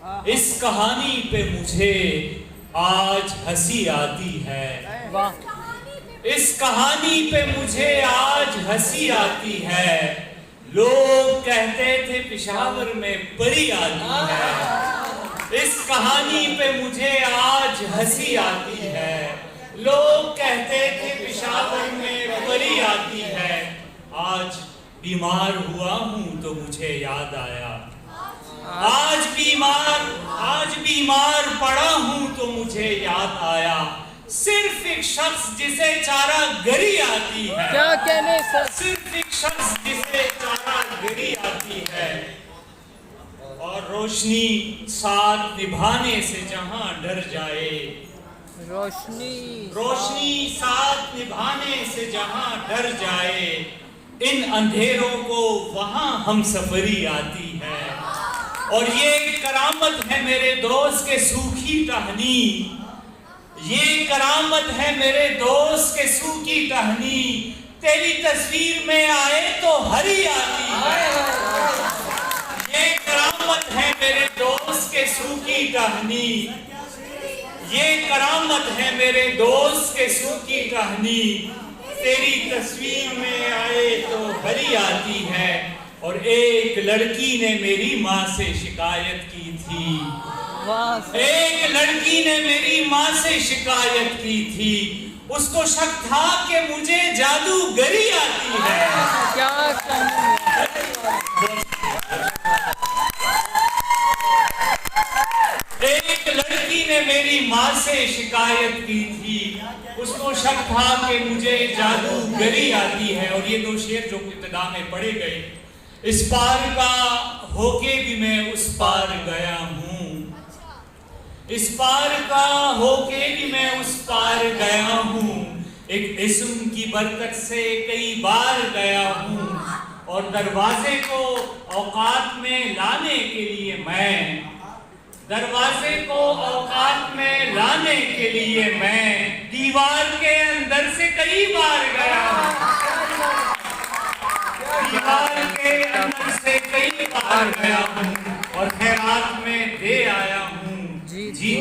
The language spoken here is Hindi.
इस कहानी पे मुझे आज हंसी आती है। इस कहानी पे मुझे आज हंसी आती है। लोग कहते थे पेशावर में परी आती है। इस कहानी पे मुझे आज हंसी आती है। लोग कहते थे पेशावर में परी आती है। आज बीमार हुआ हूं तो मुझे याद आया। आज बीमार पड़ा हूं तो मुझे याद आया। सिर्फ एक शख्स जिसे चारा गरी आती है। क्या कहने सर? सिर्फ एक शख्स जिसे चारा गरी आती है। और रोशनी साथ निभाने से जहां डर जाए। रोशनी साथ निभाने से जहां डर जाए। इन अंधेरों को वहां हम सफरी आती है। और ये करामत है मेरे दोस्त के सूखी टहनी। ये करामत है मेरे दोस्त के सूखी टहनी। तेरी तस्वीर में आए तो हरी आती है। ये करामत है मेरे दोस्त के सूखी टहनी। ये करामत है मेरे दोस्त के सूखी टहनी। तेरी तस्वीर में आए तो हरी आती है। और एक लड़की ने मेरी माँ से शिकायत की थी। एक लड़की ने मेरी माँ से शिकायत की थी। उसको शक था कि मुझे जादूगरी आती है। क्या एक लड़की ने मेरी माँ से शिकायत की थी। उसको शक था कि मुझे जादूगरी आती है। और ये दो शेर जो इब्तिदा में पढ़े गए, इस पार का होके भी मैं उस पार गया हूँ। इस पार का होके भी मैं उस पार गया हूँ। एक इस्म की बरकत से कई बार गया हूँ। और दरवाजे को औकात में लाने के लिए मैं दीवार के अंदर से कई बार गया हूँ। दीवार के अंदर से कई बार गया हूँ। और खैरात में दे आया हूँ। जीती